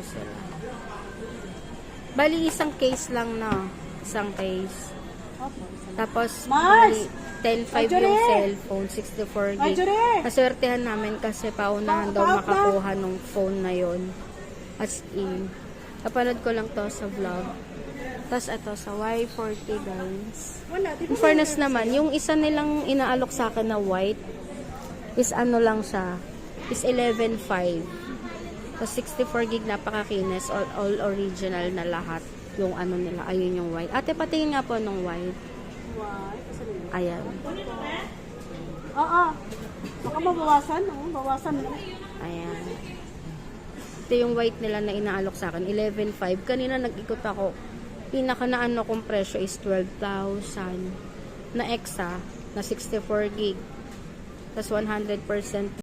sila. Bali, isang case lang na. Isang case. Tapos, bali, 10.5 yung cellphone, 64 gig. Naswertehan namin kasi paunahan daw makakuha ng phone na yon. As in. Napanood ko lang to sa vlog. Tapos ito, sa Y40 guys. In fairness naman, yung isa nilang inaalok sa akin na white is ano lang siya, is 11.5. Tapos 64 gig, napakakinis, all original na lahat. Yung ano nila, ayun yung white. Ate, patingin nga po nung white. Ayan. Oo. Baka mabawasan, bawasan mo. Ayan. Ito yung white nila na inaalok sa akin, 11.5. Kanina nag-ikot ako. Pinaka na ano kong presyo is 12,000 na exa na 64 gig. Tapos 100%